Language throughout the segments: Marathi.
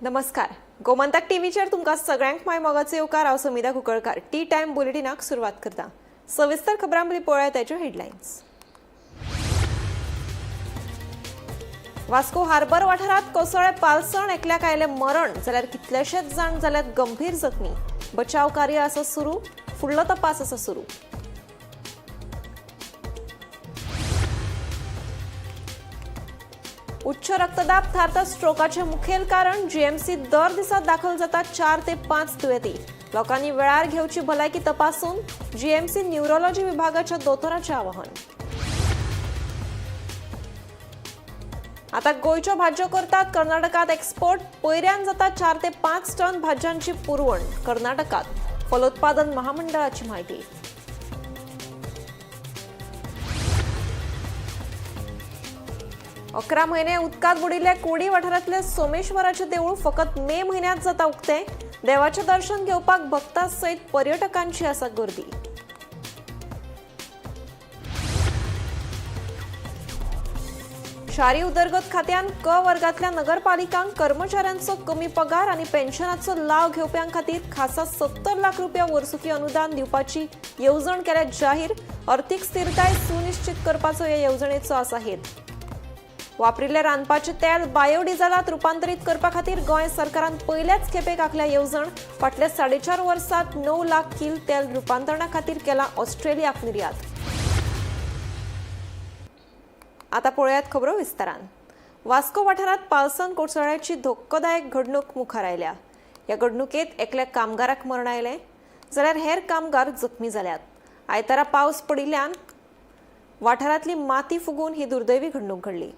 नमस्कार. गोमंतक टीव्हीचेर तुमकां सगळ्यांक माय मोगाचो येवकार. हांव समिता कुंकळकार. टी टायम बुलेटिनाक सुरवात करता. सविस्तर खबरांमदी पळोवया ताच्यो हेडलायन्स. वास्को हार्बर वाठारांत कोसळ्ळे पालसण, एकल्याक आयले मरण, जाल्यार कितलेशेच जाण जाल्यात गंभीर जखमी. बचाव कार्य आसा सुरू, फुडलो तपास आसा सुरू. उच्च रक्तदाब थारता स्ट्रोकाचे मुखेल कारण. जीएमसी दर दिसा दाखल जातात 4 ते 5 दुयेंती. लोकांनी वेळार घेवची भलायकी तपासून जीएमसी न्यूरोलॉजी विभागाच्या दोतोरांचे आवाहन. आता गोंयच्यो भाज्यो करतात कर्नाटकात एक्सपोर्ट. पयऱ्यान जाता 4 ते 5 टन भाज्यांची पुरवण कर्नाटकात. फलोत्पादन महामंडळाची माहिती. अकरा महिने उदकात बुडिल्ले कोडी वाठारांतले सोमेश्वराचे देऊळ फकत मे म्हयन्यांत जाता उक्तें. देवाचें दर्शन घेवपाक भक्तां सयत पर्यटकांची आसा गर्दी. शारी उदरगत खात्यान क वर्गांतल्या नगरपालिकांक कर्मचाऱ्यांचो कमी पगार आनी पेन्शनाचो लाव घेवप्यां खातीर खासा 70 लाख रुपया वर्सुकी अनुदान दिवपाची येवजण केल्या जाहीर. अर्थीक स्थिरताय सुनिश्चित करपाचो ह्या येवजणेचो आसा हेत. वापरिल्ले रांदपाचें तेल बायोडिझलात रुपांतरीत करपा खातीर गोंय सरकारान पयल्याच खेपेक आंखल्या येवजण. फाटल्या 4.5 वर्सांत 9 लाख किल तेल रुपांतरणा खातीर केला ऑस्ट्रेलियाक निर्यात. आता पळयात खबरो विस्तारान. वास्को वाठारांत पालसण कोसळ्याची धोक्कदायक घडणूक मुखार आयल्या. ह्या घडणुकेंत एकल्या कामगाराक मरण आयलें, जाल्यार हेर कामगार जखमी जाल्यात. आयतारा पावस पडिल्ल्यान वाठारांतली माती फुगून ही दुर्दैवी घडणूक घडली.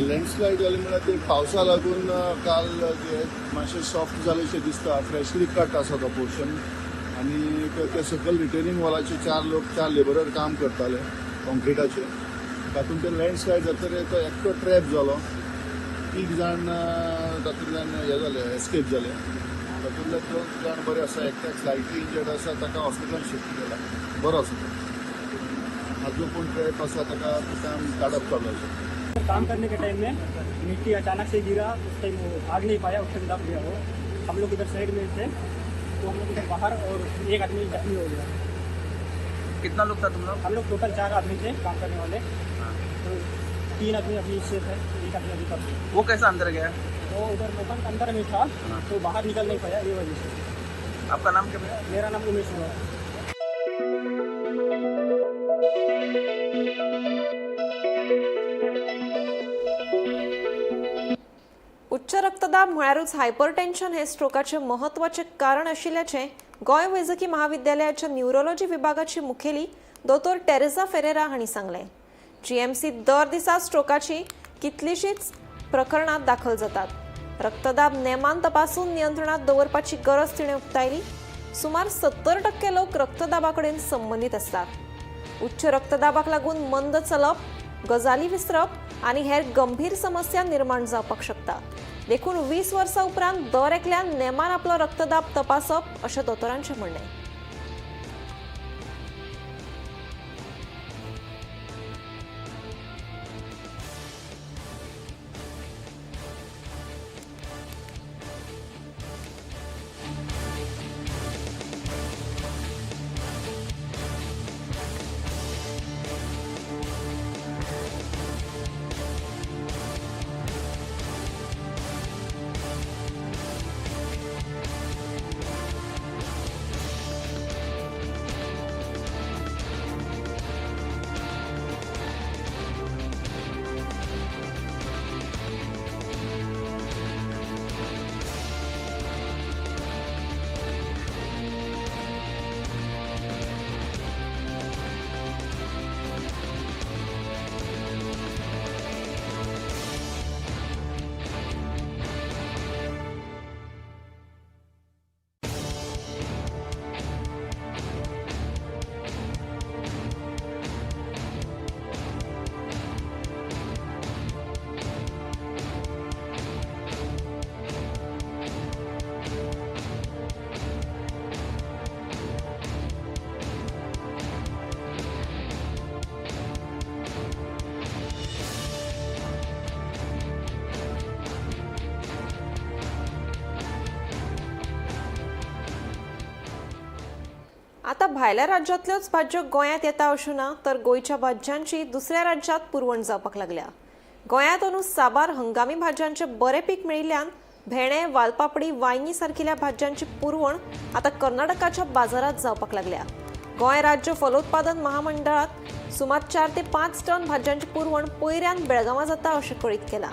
लँडस्लायड जाली म्हळ्यार ते पावसा लागून काल मातशें सॉफ्ट जालेशें दिसता. फ्रेशली कट आसा तो पोर्शन आनी ते सकयल रिटेनिंग वॉलाचे 4 लेबरर काम करताले कॉन्क्रिटाचे. तातूंत ते लँडस्लायड जातकीर तो एकटो ट्रॅप जालो. 3 जाण तातूंतल्यान हे जाले, एस्केप जाले. तातूंतले 2 जाण बरे आसा. एकट्याक स्लायटली इंजर्ड आसा, ताका हॉस्पिटलान शिफ्ट केला. बरो आसा तो. जो कोण ट्रॅप आसा ताका काडप चालू आसा. काम करने के टाइम में मिट्टी अचानक से गिरा. उस टाइम वो भाग नहीं पाया, उस टाइम दब गया वो. हम लोग इधर साइड में थे तो हम लोग इधर बाहर और एक आदमी जख्मी हो गया. कितना लोग था तुम लोग? हम लोग टोटल 4 आदमी थे काम करने वाले. तो 3 आदमी अभी सेफ है, एक आदमी अभी तक. वो कैसा अंदर गया? वो उधर दुकान के अंदर में था तो बाहर निकल नहीं पाया, ये वजह से. आपका नाम क्या है? मेरा नाम उमेश हुआ. उच्च रक्तदाब म्हळ्यारूच हायपरटेन्शन हे स्ट्रोकाचे महत्वाचे कारण आशिल्ल्याचे गोंय वैजकी महाविद्यालयाच्या न्यूरोलॉजी विभागाची मुखेली दोतोर टेरेसा फेरेरा हांणी सांगलें. जीएमसी दर दिसा स्ट्रोकाची कितलीशींच प्रकरणां दाखल जातात. रक्तदाब नेमान तपासून नियंत्रणात दवरपाची गरज तिणें उक्तायली. सुमार 70% लोक रक्तदाबाकडेन संबंदीत असतात. उच्च रक्तदाबाक लागून मंद चलप, गजाली विसरप आनी हेर गंभीर समस्या निर्माण जावपाक शकता. देखून 20 वर्सां उपरांत दर एकल्यान नेमान आपलो रक्तदाब तपासप अशें दोतोरांचें म्हणणें. आता भायल्या राज्यांतल्योच भाज्यो गोंयांत येता अशें ना, तर गोंयच्या भाज्यांची दुसऱ्या राज्यांत पुरवण जावपाक लागल्या. गोंयांत अंदू साबार हंगामी भाज्यांचे बरे पीक मेळिल्ल्यान भेंडे, वालपापडी, वांयगी सारकिल्या भाज्यांची पुरवण आता कर्नाटकाच्या बाजारात जावपाक लागल्या. गोंय राज्य फलोत्पादन महामंडळात सुमार 4 ते 5 टन भाज्यांची पुरवण पयऱ्यान बेळगांवां जाता अशें कळीत केलां.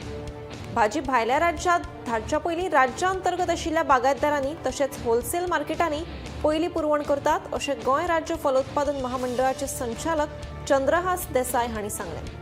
भाजी भायल्या राज्यांत धाडच्या पयलीं राज्या अंतर्गत आशिल्ल्या बागायतदारांनी तशेंच होलसेल मार्केटांनी पयली पुरवण करतात अशें गोंय राज्य फलोत्पादन महामंडळाचे संचालक चंद्रहास देसाय हांणी सांगलें.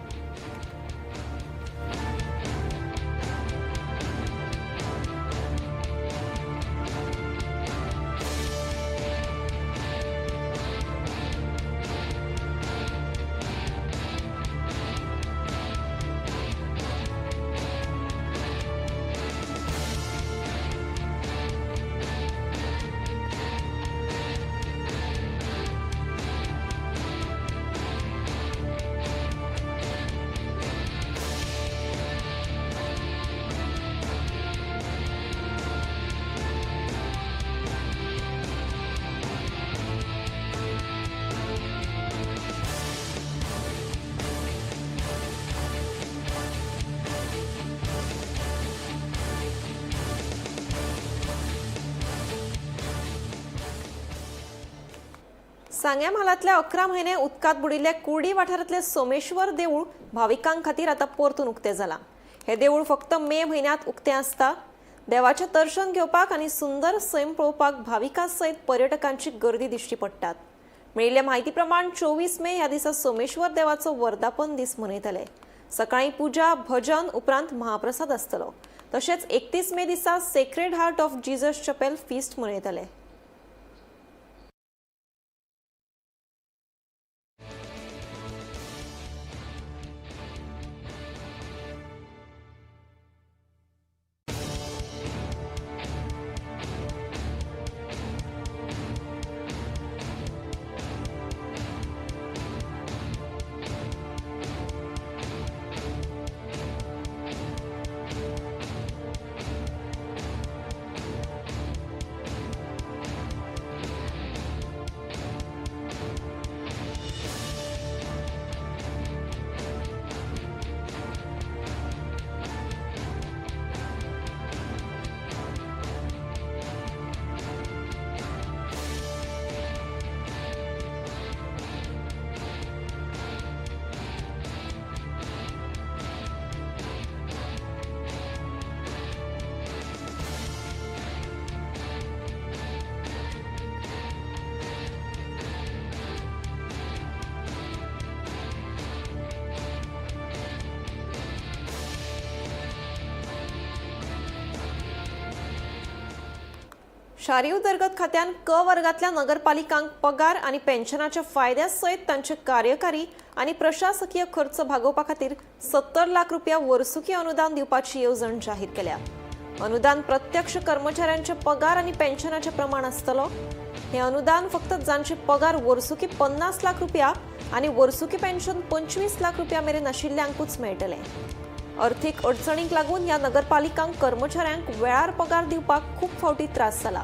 सांग्या म्हालांतले 11 म्हयने उदकांत बुडिल्ले कुर्डी वाठारांतले सोमेश्वर देवूळ भाविकांक खातीर आतां परतून उक्तें जालां. हे देवूळ फक्त मे म्हयन्यांत उक्तें आसता. देवाचें दर्शन घेवपाक आनी सुंदर सैम पळोवपाक भाविकां सयत पर्यटकांची गर्दी दिश्टी पडटात. मेळिल्ले म्हायती प्रमाण 24 मे ह्या दिसा सोमेश्वर देवाचो वर्धापन दीस मनयतले. सकाळीं पुजा, भजन उपरांत महाप्रसाद आसतलो. तशेंच 31 मे दिसा sacred heart of Jesus chapel feast मनयतले. शारी उदरगत खात्यान क वर्गातल्या नगरपालिकांक पगार आणि पेन्शनाच्या फायद्या सयत तांचे कार्यकारी आणि प्रशासकीय खर्च भागोवपा खातीर 70 लाख रुपया वर्सुकी अनुदान दिवपाची येवजण जाहीर केल्या. अनुदान प्रत्यक्ष कर्मचाऱ्यांचे पगार आणि पेन्शनाचे प्रमाण आसतलो. हे अनुदान फक्त जांचे पगार वर्सुकी 50 लाख रुपया आणि वर्सुकी पेन्शन 25 लाख रुपया मेरेन आशिल्ल्यांकूच मेळटले. अर्थीक अडचणींक लागून ह्या नगरपालिकांक कर्मचाऱ्यांक वेळार पगार दिवपाक खूप फावटी त्रास जाला.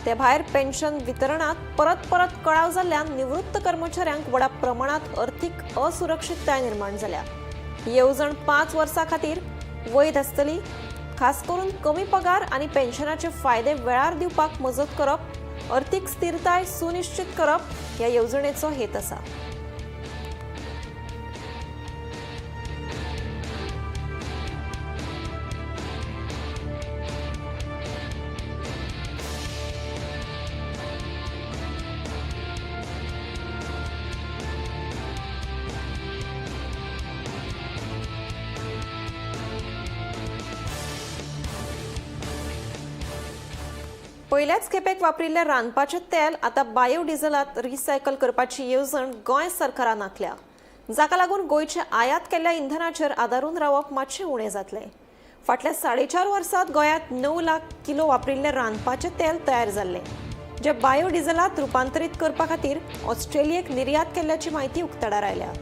ते भायर पेन्शन वितरणात परत कळाव जाल्ल्यान निवृत्त कर्मचाऱ्यांक व्हडा प्रमाणात अर्थीक असुरक्षितताय निर्माण जाल्या. ही येवजण 5 वर्सां खातीर वैध आसतली. खास करून कमी पगार आणि पेन्शनाचे फायदे वेळार दिवपाक मजत करप, अर्थीक स्थिरताय सुनिश्चित करप ह्या येवजणेचो हेत आसा. पहिल्याच खेपेक वापरिल्ले रांदपाचें तेल आता बायोडिझलात रिसायकल करपाची येवजण गोंय सरकारान आंखल्या. जाका लागून गोंयचे आयात केल्ल्या इंधनाचेर आदारून रावप मातशें उणें जातलें. फाटल्या 4.5 वर्सांत गोंयांत 9 लाख किलो वापरिल्ले रांदपाचें तेल तयार जाल्लें, जे बायोडिझलात रुपांतरीत करपा खातीर ऑस्ट्रेलियेक निर्यात केल्ल्याची माहिती उक्ताडार आयल्या.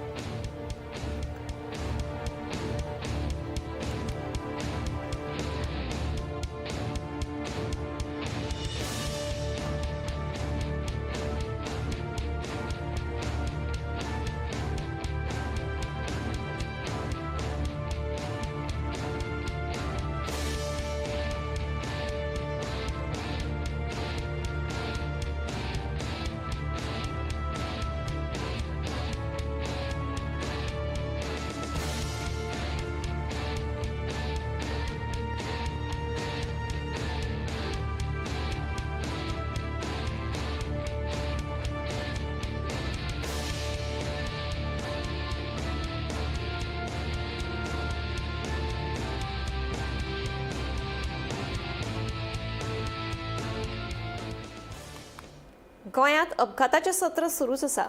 गोंयांत अपघाताचें सत्र सुरूच आसा.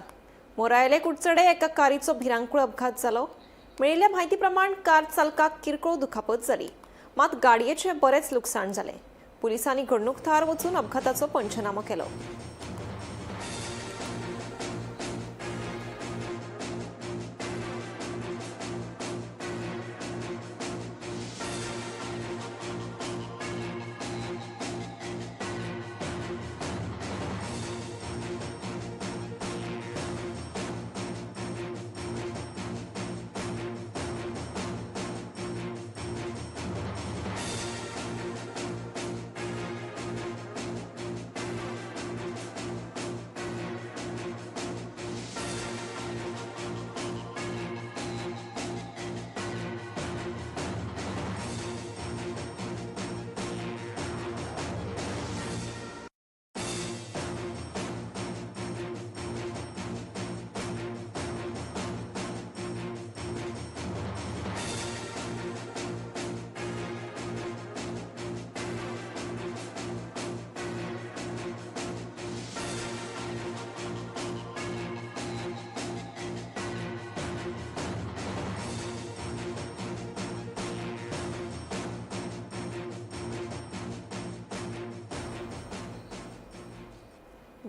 मोरायले कुडचडे एका कारीचो भिरांकूळ अपघात जालो. मेळिल्ल्या म्हायती प्रमाण कार चालकाक किरकोळ दुखापत जाली, मात गाडयेचें बरेंच लुकसाण जालें. पुलिसांनी घडणूक थळार वचून अपघाताचो पंचनामो केलो.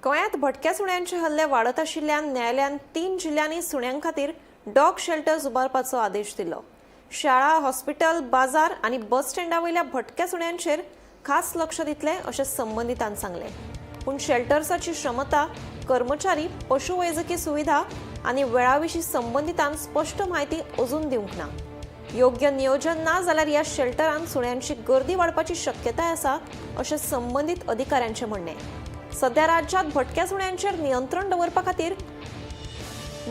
गोंयांत भटक्या सुण्यांचे हल्ले वाडत आशिल्ल्यान न्यायालयान 3 जिल्ल्यांनी सुण्यां खातीर डॉग शेल्टर्स उबारपाचो आदेश दिलो. शाळा, हॉस्पिटल, बाजार आनी बस स्टँडा वयल्या भटक्या सुण्यांचेर खास लक्ष दितले अशें संबंधितान सांगलें. पूण शेल्टर्साची क्षमता, कर्मचारी, पशुवैजकी सुविधा आनी वेळाविशीं संबंधितान स्पश्ट म्हायती अजून दिवंक ना. योग्य नियोजन ना जाल्यार ह्या शेल्टरांत सुण्यांची गर्दी वाडपाची शक्यताय आसा अशें संबंधीत अधिकाऱ्यांचें म्हणणें. सध्या राज्यांत भटक्या सुण्यांचेर नियंत्रण दवरपा खातीर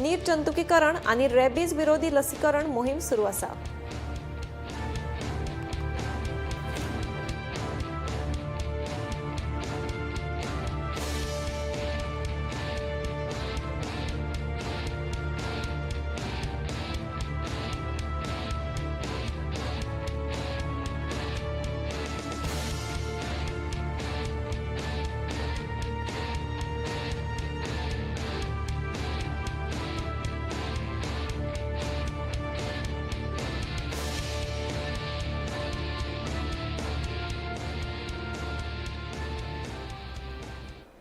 निर्जंतुकीकरण आनी रेबीज विरोधी लसीकरण मोहीम सुरू आसा.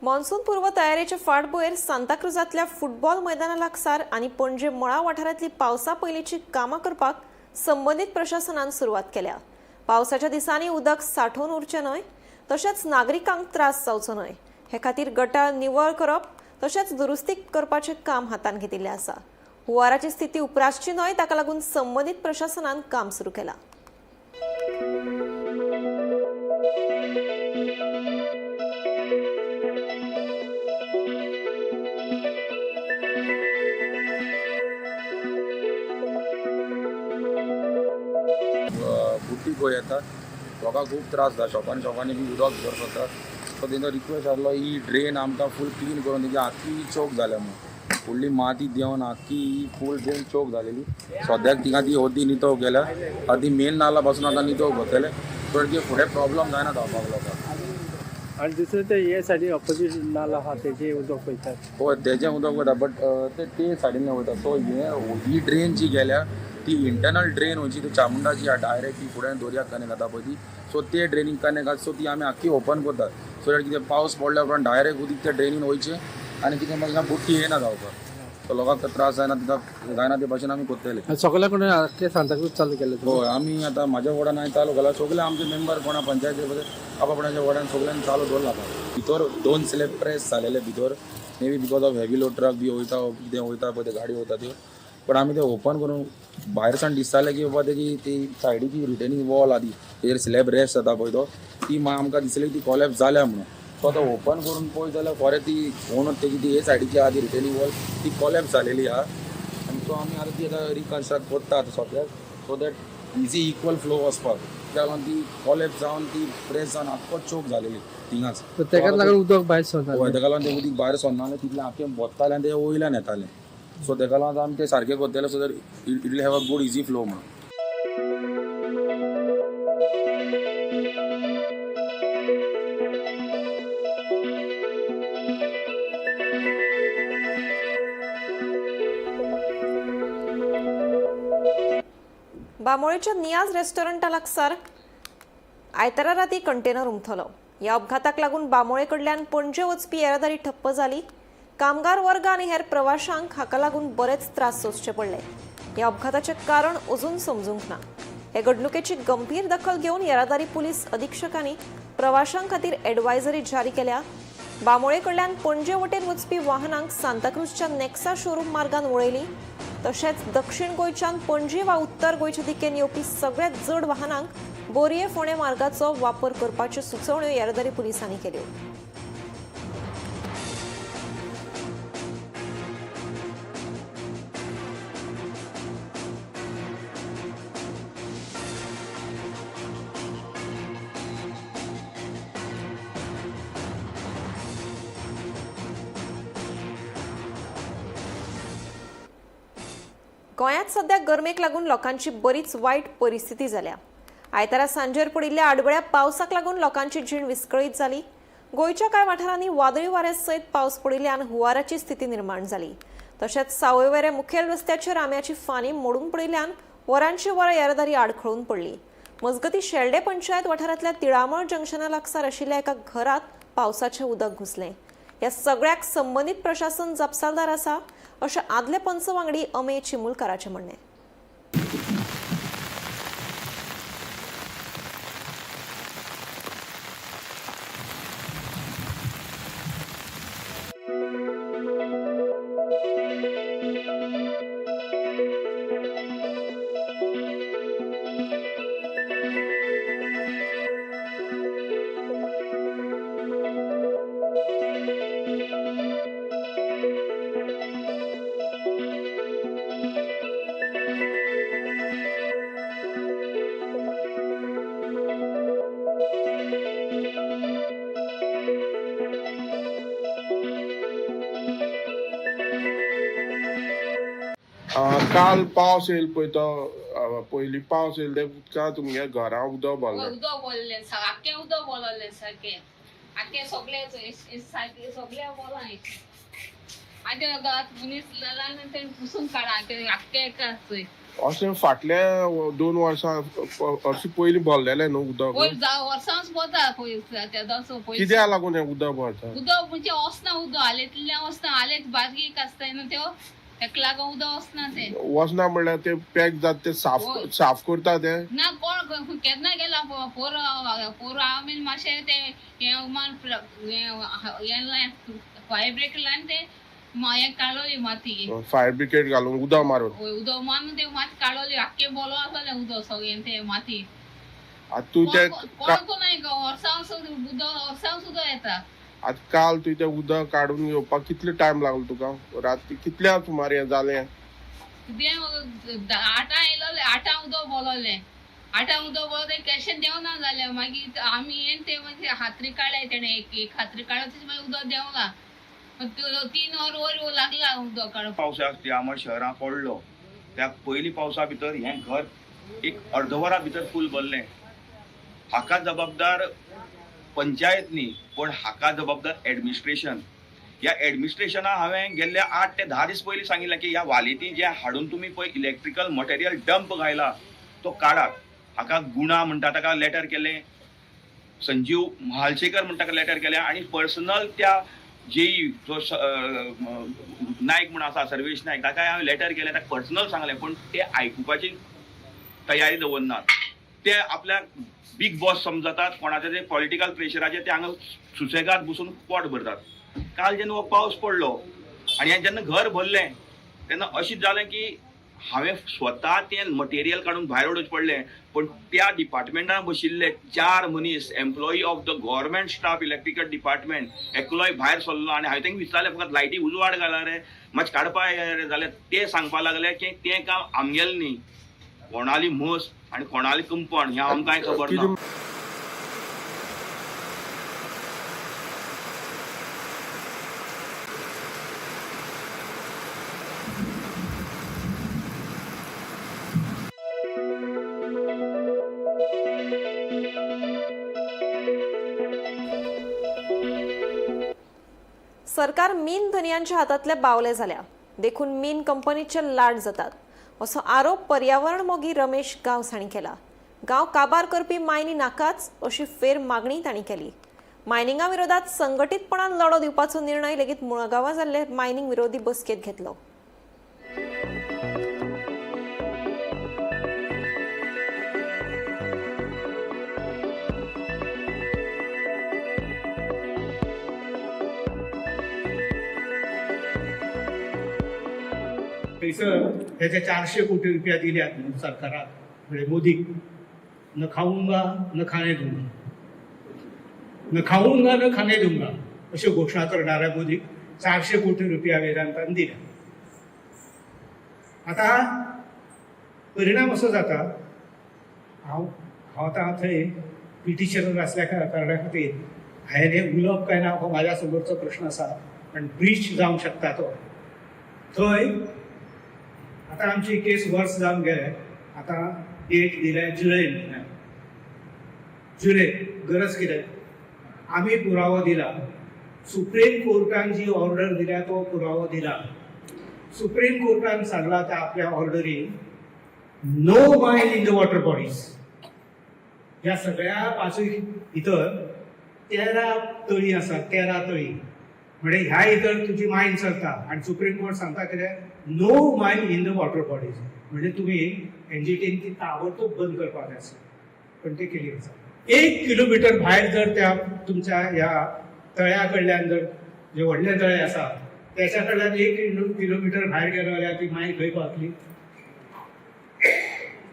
मॉन्सून पूर्व तयारेच्या फाटभुंयेर सांताक्रुजांतल्या फुटबॉल मैदाना लागसार आनी पणजे मळा वाठारांतली पावसा पयलींची कामां करपाक संबंदीत प्रशासनान सुरवात केल्या. पावसाच्या दिसांनी उदक सांठोवन उरचें न्हय, तशेंच नागरिकांक त्रास जावचो न्हय हे खातीर गटार निवळ करप तशेंच दुरुस्ती करपाचें काम हातांत घेतिल्लें आसा. हुंवाराची स्थिती उपरासची न्हय, ताका लागून संबंदीत प्रशासनान काम सुरू केलां. बुटी गोंय येता, लोकांक खूब त्रास जाता. शॉपांनी बी उदक भर जाता. सो तेंचो रिक्वेस्ट आसलो ही ड्रेन आमकां फूल क्लीन करून तेजी आख्खी चोक जाल्या म्हणून. फुडली माती देवन आख्खी फूल ड्रेन चोक जालेली. सद्याक तिका ती होती नितळ केल्या. आतां ती मेन नाला पासून आतां नितळ करतले. सो की फुडें प्रॉब्लम जायना जावपाक लोकांक. आणि दुसरे ते हे सायडीन ऑपोजीट नाला आहा तेजे उदक वयतात. होय तेजें उदक वयता, बट ते सायडीन वयता. सो ही ड्रेन जी गेल्या ती इंटरनल ड्रेन वयची ती चामुंडाची डायरेक्ट ती फुडें दर्याक कनेक्ट जाता पळय ती. सो ते ड्रेनीक कनेक्ट जाता. सो ती आमी आख्खी ओपन करतात. सो दॅट कितें पावस पडल्या उपरांत डायरेक्ट उदीक त्या ड्रेनीन वयचें आनी कितें मागीर बुट्टी येना जावपाक. सो लोकांक त्रास जायना, तिका जायना ते भाशेन आमी करतले. सगळ्या कडून आख्खे सांताक्रूज चालू केले. होय आमी आतां म्हाज्या वार्डान हांवें चालू केला. सगळे आमचे मेंबर कोणा पंचायती आपापणाच्या वार्डान सगळ्यांनी चालू दवरला. भितर 2 स्लॅब प्रेस जालेले भितर. Maybe because of heavy load truck बी वयता, कितें वयता पळय ते गाडी वयता त्यो. पण आमी ते ओपन करून भायर सावन दिसतालें की बाबा तेजी ती सायडीची रिटर्निंग वॉल आदी तेजेर स्लॅब रेस्ट जाता पळय तो, ती आमकां दिसली की ती कॉलॅप्स जाल्या म्हणून. सो आतां ओपन करून पळयत जाल्यार खरें ती म्हणून तेजी ती हे सायडीची आहा ती रिटर्निंग वॉल ती कॉलॅप्स जालेली आहा. आनी सो आमी आतां ती आतां रिकन्स्ट्रक्ट करता आतां सद्याक, so that easy equal flow वचपाक. त्या लागून ती कॉलॅप्स जावन ती प्रेस जावन आख्खो चोक जालेली थिंगाच. तेका लागून उदक भायर सरता. होय तेका लागून ते उदीक भायर सरनालें, तितलें आख्खें वत्तालें आनी ते वयल्यान येतालें. सो तेका लागून आमी ते सारकें करतले. So that it will have a good easy flow म्हणून. बामोळेच्या नियाज रेस्टॉरंटा लागसार आयतारा राती कंटेनर उमथलो. ह्या अपघाताक लागून बामोळे कडल्यान पणजे वचपी येरादारी ठप्प जाली. कामगार वर्ग आनी हेर प्रवाशांक हाका लागून बरेच त्रास सोंसचे पडले. ह्या अपघाताचे कारण अजून समजूंक ना. हे घडणुकेची गंभीर दखल घेवन येरादारी पुलीस अधीक्षकांनी प्रवाशांक खातीर एडवायझरी जारी केल्या. बामोळे कडल्यान पणजे वटेन वचपी वाहनांक सांताक्रूजच्या नेक्सा शोरूम मार्गान वळयली. तशेंच दक्षिण गोंयच्यान पणजी वा उत्तर गोंयचे दिकेन येवपी सगळ्यात जड वाहनांक बोरये फोंडे मार्गाचो वापर करपाच्यो सुचोवण्यो येरादारी पुलिसांनी केल्यो. गोंयांत सध्या गरमेक लागून लोकांची बरीच वायट परिस्थिती जाल्या. आयतारा सांजेर पडिल्ल्या आडवळ्या पावसाक लागून लोकांची जीण विस्कळीत जाली. गोंयच्या कांय वाठारांनी वादळी वाऱ्या सयत पावस पडिल्ल्यान हुंवाराची स्थिती निर्माण जाली. तशेंच सावयवेरें मुखेल रस्त्याचेर आंब्याची फानी मोडून पडिल्ल्यान वरांची वरां येरादारी आडखळून पडली. मजगतीं शेल्डे पंचायत वाठारांतल्या तिळामळ जंक्शना लागसार आशिल्ल्या एका घरात पावसाचें उदक घुसलें. ह्या सगळ्याक संबंदीत प्रशासन जबाबदार आसा अशें आदले पंच वांगडी अमेय चिमुलकाराचें म्हणणें. काल पावस येयल पळय तो पयलीं पावस येयल ते उदका तुमगे घरा उदक भरलें. उदक बोलले आख्खें उदक बोलले सारकें आख्खें सगळें सारकें सगळें बोलां आनी घरात मनीस ल्हान ते पुसून काडा ते आख्खें थंय अशें फाटले 2 वर्सां अशें पयलीं भरलेलें न्हू उदक. वर्सांच बोता कित्याक लागून हें उदक भरता? उदक म्हणजे वचना उदक आलेतल्यान वचना आलेत बारगीक आसताय न्हू त्यो ताका लागून उदक वचना ते वचना म्हणल्यार ते पॅक जाता ते साफ करता ते ना कोण केन्ना गेला पोर आमी मातशें ते फायर ब्रेक लावन ते हें काडलोली माती फायर ब्रिगेड घालून उदक मारून उदक मारून ते माती काडलोली आख्खें बोलो आसलें उदक सगळें ते माती. आतां तूं ते कोण नाही वर्सां उदक वर्सां सुद्दां येता. आतां काल तुवें तें उदक काडून घेवपाक कितलो टायम लागलो तुका? राती कितल्या सुमार हें जालें? कितें 8 येयलोलें 8 उदक बोललें 8 उदक बोलो ते कशें देवना जालें मागीर आमी येन ते म्हणजे हातरी काडले तेणें एक हातरी काडप तशें मागीर उदक देवना 3 वर लागला उदक काडप. पावसाक तिळामळ शहरां पडलो त्या पयलीं पावसा भितर हें घर एक अर्दवरा भितर फूल भरलें. हाका जबाबदार पंचायत न्ही पण हाका जबाबदार एडमिनिस्ट्रेशन. ह्या एडमिनिस्ट्रेशनाक हांवें गेल्ले 8 ते 10 दीस पयलीं सांगिल्लें की ह्या वालीती जे हाडून तुमी पळय इलेक्ट्रिकल मटेरियल डंप घायला तो काडात. हाका गुणा म्हणटा ताका लेटर केलें, संजीव म्हालशेकर म्हणटा ताका लेटर केलें आनी पर्सनल त्या जेई जो नायक म्हूण आसा सर्वेश नायक ताका हांवें लेटर केलें ताका पर्सनल सांगलें पण ते आयकुपाची तयारी दवरनात. ते आपल्याक बिग बॉस समजतात कोणाचे ते पॉलिटिकल प्रेशराचेर ते हांगा सुसेगाद बसून पोट भरतात. काल जेन्ना हो पावस पडलो आनी हांवें जेन्ना घर भरलें तेन्ना अशें जालें की हांवें स्वता तें मटेरियल काडून भायर उडोवचें पडलें. पण त्या डिपार्टमेंटान बशिल्ले 4 मनीस employee of the government staff electrical department एकलोय भायर सरलो आनी हांवें तांकां विचारलें फकत लायटी उजवाड घाला रे मातशें काडपा रे जाल्यार ते सांगपा लागले की तें काम आमगेलें न्ही कोणाली म्हस आनी कोणाली कंपन हें आमकां खबर ना. सरकार मीन धनियांच्या हातातले बावले झाल्या देखून मीन कंपनीचे लाड जातात. असो आरोप पर्यावरण मोगी रमेश गांवस हांणी केला. गांव काबार करपी मायनी नाकाच अशी फेर मागणी तांणी केली. मायनिंगा विरोधात संघटीतपणान लढो दिवपाचो निर्णय लेगीत मुळगांवां जाल्ले मायनिंग विरोधी बसकेत घेतलो. थंयसर त्याचे 400 कोटी रुपया दिल्यात म्हणून सरकाराक म्हणजे मोदीक. न खाऊंगा न खाणे दूंगा, न खाऊंगा न खाणे दूंगा अश्यो घोशणा करणाऱ्या मोदीक 400 कोटी रुपया वेदांतान दिल्या. आता परिणाम असो जाता, हांव आतां थंय पिटिशनर असल्या कारणा खातीर हांवें हें उलोवप काय ना हो म्हाज्या समोरचो प्रश्न आसा. पण ब्रीच जावंक शकता तो थंय. आता आमची केस वर्स जावन गेले. आता डेट दिल्या जुलय म्हयन्यात. जुलय गरज कितें? आमी पुरावो दिला. सुप्रीम कोर्टान जी ऑर्डर दिल्या तो पुरावो दिला. सुप्रीम कोर्टान सांगला त्या आपल्या ऑर्डरीन no mine in the water bodies. ह्या सगळ्या पासून भितर 13 तळी आसात. 13 तळी म्हणजे ह्या भितर तुजी मायन चलता. आणि सुप्रीम कोर्ट सांगता कितें? No mine in the water bodies. म्हणजे तुम्ही एनजीटीन ती ताबडतोब बंद करपाक जाय आसा. पण ते केली आसा. 1 किलोमीटर भायर जर त्या तुमच्या ह्या तळ्या कडल्यान जर जे व्हडले तळे आसा त्याच्या कडल्यान 1 किलोमीटर भायर गेलो जाल्यार ती मायन खंय पावतली?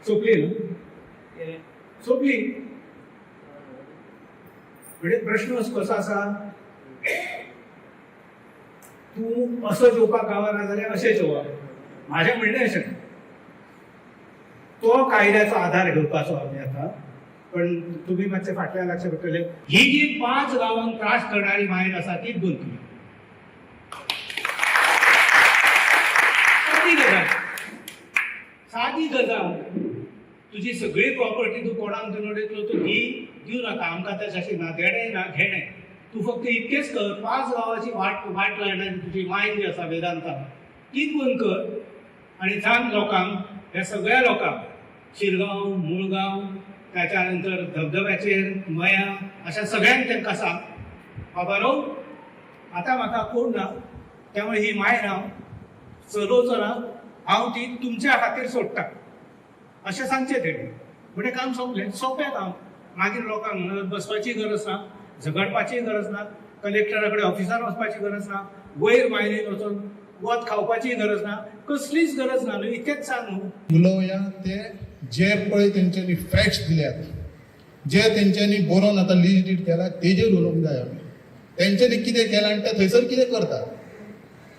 सोंपली न्हू? सोंपली. म्हणजे प्रश्न कसो आसा? तूं असो जेवपाक गावना जाल्यार अशें जेवप. म्हाजें म्हणणें अशें तो कायद्याचो आधार घेवपाचो आमी आतां. पण तुम्ही मातशें फाटल्यान लक्ष पडटले. ही जी 5 गांवांक त्रास करणारी मायन आसा तीच बंद केली. सादी गजाल. तुजी सगळी प्रॉपर्टी तूं कोणाक दिवन उडयतलो तूं दिवं नाका. आमकां तशें ना देणें ना घेणें. तूं फक्त इतकेंच कर, 5 गांवाची वाट लायणारी तुजी मायन जी आसा वेदांता तीच बंद कर. आणि सांग लोकांक, ह्या सगळ्या लोकांक शिरगांव, मुळगांव, त्याच्या नंतर धबधब्याचेर मया अशा सगळ्यांक तांकां सांग बाबारो आतां म्हाका कोण ना, त्यामुळे ही मायन हांव चलोवचो ना. हांव ती तुमच्या खातीर सोडटा अशें सांगचें तेणी. म्हणजे काम सोंपलें. सोंपें काम. मागीर लोकांक बसपाची गरज ना, झगडपाची गरज ना, कलेक्टरा कडेन ऑफिसार वचपाची गरज ना, वयर मायनीन वचून वत खावपाची गरज ना, कसलीच गरज ना. इतकेंच सांग न्हू. उलोवया ते जे पळय तेंच्यांनी फॅक्ट्स दिल्यात, जे तेंच्यांनी बरोवन आतां लिस्ट डीड केला तेजेर उलोवंक जाय आमी. तेंच्यांनी कितें केलां आनी ते थंयसर कितें करता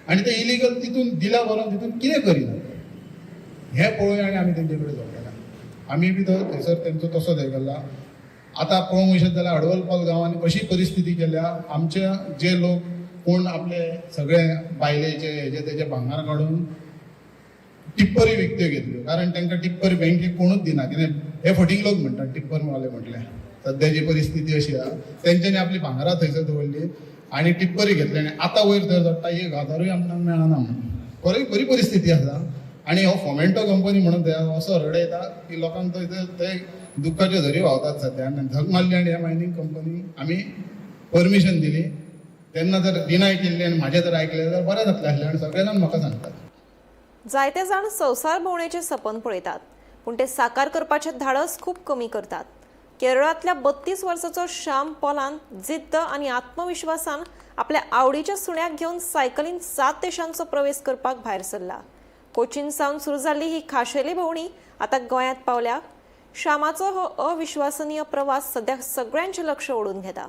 आनी ते इलिगल तितून दिला बरोवन तितून कितें करिना हें पळोवया आनी आमी तेंचे कडेन जोडलेला. आमी बी थंयसर तेंचो तसोच हे केला. आतां पळोवंक वचत जाल्यार हडवलपाल गांवांनी अशी परिस्थिती केल्या, आमच्या जे लोक कोण आपले सगळे बायलेचे हेजे तेजे भांगर काडून टिप्परी विकत्यो घेतल्यो. कारण तांकां टिप्पर बँकेक कोणूच दिना. कितें हे फटींग लोक म्हणटात टिप्पर मावले म्हटलें. सद्याची परिस्थिती अशी आहा. तेंच्यांनी आपली भांगरां थंयसर दवरली आनी टिप्परी घेतली आनी आतां वयर थंय जोडटा 1000 आमकां मेळना म्हणून. बरी परिस्थिती आसा. आनी हो फोमेंटो कंपनी म्हणून थंय असो रडयता की लोकांक थंय दुख्खाच्यो झरी व्हांवतात सद्या. आनी झग मारली आनी ह्या मायनींग कंपनीक आमी परमिशन दिली. तेन्ना जर डिनाय केल्ली आनी म्हाजें जर आयकलें जाल्यार बरें जातलें आसलें. आनी सगळे जाण म्हाका सांगतात. जायते जाण संवसार भोंवडेचें सपन पळयतात, पूण ते साकार करपाचें धाडस खूब कमी करतात. केरळांतल्या 32 वर्साचो श्याम पॉलान जिद्द आनी आत्मविश्वासान आपल्या आवडीच्या सुण्याक घेवन सायकलीन 7 देशांचो प्रवेश करपाक भायर सरला. कोचीन सावन सुरू जाल्ली ही खाशेली भोंवडी आतां गोंयांत पावल्या. श्यामाचो हो अविश्वसनीय प्रवास सध्या सगळ्यांचें लक्ष ओडून घेता.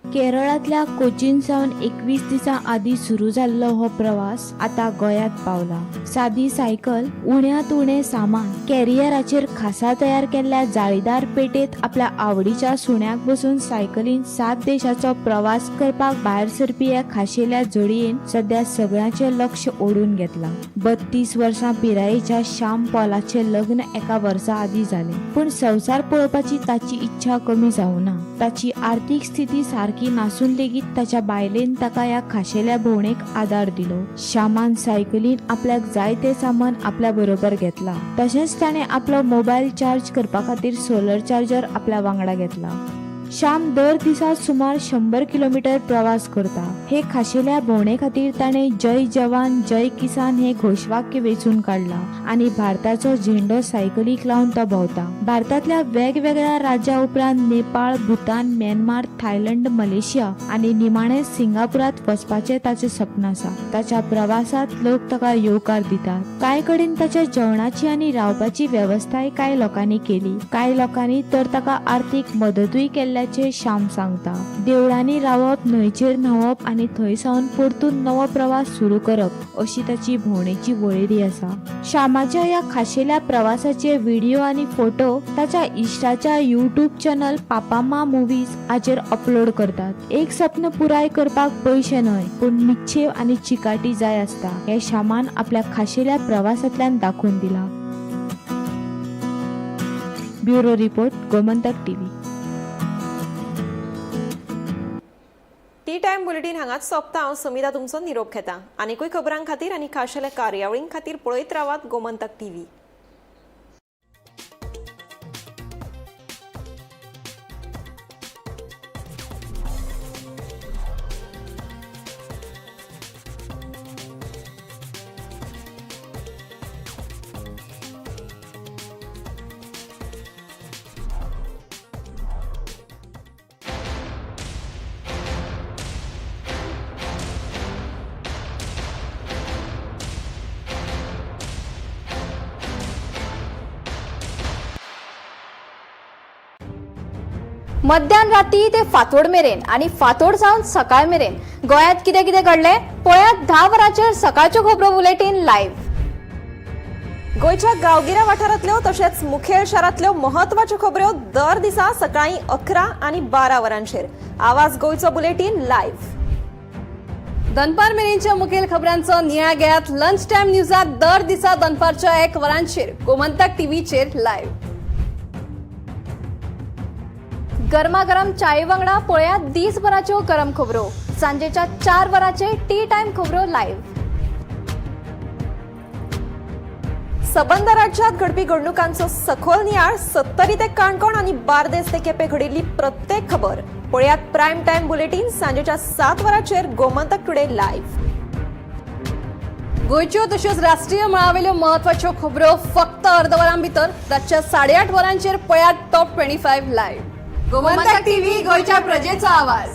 केरळातल्या कोचीन सावन 21 दिसां आदी सुरू जाल्लो हो प्रवास आता गोंयांत पावला. सादी सायकल, उण्यांत उणें सामान, कॅरियराचेर खासा तयार केल्ल्या जाळीदार पेटेत आपल्या आवडीच्या सुण्याक बसून सायकलीन 7 देशाचो प्रवास करपाक भायर सरपी ह्या खाशेल्या जोडयेन सध्या सगळ्यांचें लक्ष ओडून घेतला. 32 वर्सां पिरायेच्या श्याम पॉलाचें लग्न एका वर्सा आदी जालें, पूण संवसार पळोवपाची ताची इच्छा कमी जावना. ताची आर्थीक स्थिती सारकी सारकी नासून लेगीत ताच्या बायलेन ताका ह्या खाशेल्या भोवणेक आदार दिलो. श्यामान सायकलीन आपल्याक जाय ते सामान आपल्या बरोबर घेतला. तशेंच ताणें आपलो मोबायल चार्ज करपा खातीर सोलर चार्जर आपल्या वांगडा घेतला. श्याम दर दिसा सुमार 100 किलोमीटर प्रवास करता. हे खाशेल्या भोवणे खातीर ताणें जय जवान जय किसान हे घोषवाक्य वेचून काढला आणि भारताचो झेंडो सायकलीक लावन तो भोंवता. भारतातल्या वेगवेगळ्या राज्या उपरांत Nepal, Bhutan, Myanmar, Thailand, Malaysia आणि निमाणे सिंगापुरात वचपाचे ताचे स्वप्न आसा. ताच्या प्रवासात लोक ताका येवकार दितात. कांय कडेन ताच्या जेवणाची आणि रावपाची वेवस्थाय कांय लोकांनी केली. कांय लोकांनी तर ताका आर्थीक मदतूय केल्ल्याचे श्याम सांगता. देवळांनी रावप, न्हंयचेर न्हावप आणि थंय सावन परतून नवो प्रवास सुरू करप अशी ताची भोंवडेची वळेरी आसा. श्यामाच्या ह्या खाशेल्या प्रवासाचे व्हिडिओ आणि फोटो ताच्या इश्टाच्या युट्यूब चॅनल पापामा मुव्हीज हाचेर अपलोड करतात. एक स्वप्न पुराय करपाक पयशे न्हय पूण निश्चय आणि चिकाटी जाय आसता हे श्यामान आपल्या खाशेल्या प्रवासांतल्यान दाखवून दिला. Bureau report, Gomantak TV. T time bulletin हांगाच सोंपता. हांव समिता तुमचो निरोप घेता. आनीकूय खबरां खातीर आनी खाशेल्या कार्यावळीं खातीर पळयत रावात गोमंतक टीव्ही. मध्यान राती ते फातोड मेरेन आणि फातोड सावन सकाळ मेरेन गोयात कितें कितें घडलें पळयात 10 वरांचेर सकाळच्यो खबरो बुलेटिन लायव्ह. गोयच्या गांवगिऱ्या वाठारांतल्यो तशेंच मुखेल शारांतल्यो महत्वाच्यो खबरो दर दिसा सकाळीं 11 आनी 12 वरांचेर. आवाज गोयचो बुलेटिन लायव्ह. दनपार मेरेनच्या मुखेल खबरांचो नियाळ घेयात लंच टायम न्यूजात दर दिसा दनपारच्या 1 वरांचेर गोमंतक टीव्हीचेर लायव्ह. गरमागरम चाये वांगडा पळयात दिसभराच्यो गरम खबरो. सांजेच्या 4 वरांचेर टी टाइम खबरो लायव्ह. सबंद राज्यात घडपी घडणुकांचो सखोल नियाळ, 70 ते काणकोण आणि बार्देस ते केपें घडिल्ली प्रत्येक खबर पळयात प्रायम टाइम बुलेटिन सांजेच्या 7 वरांचेर गोमंतक टुडे लायव्ह. गोयच्यो तशेंच राष्ट्रीय मळावेल्यो महत्वाच्यो खबरो फक्त अर्दवरां भितर रातच्या 8:30 वरांचेर पळयात टॉप 25 लायव्ह. गोमंतक टीव्ही, गोयच्या प्रजेचा आवाज.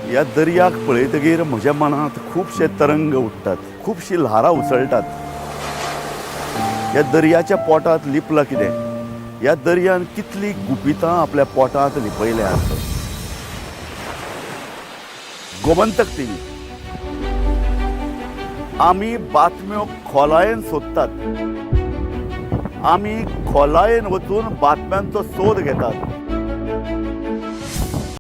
ह्या दर्याक पळयतकीर म्हज्या मनांत खुबशे तरंग उठतात, खुबशी ल्हारां उसळटात. ह्या दर्याच्या पोटांत लिपलां कितें? ह्या दर्यान कितलीं गुपितां आपल्या पोटांत लिपयल्यात. गोमंतक टीव्ही, आमी बातम्यो खोलायेन सोदतात. आमी खोलायेन वचून बातम्यांचो सोद घेतात.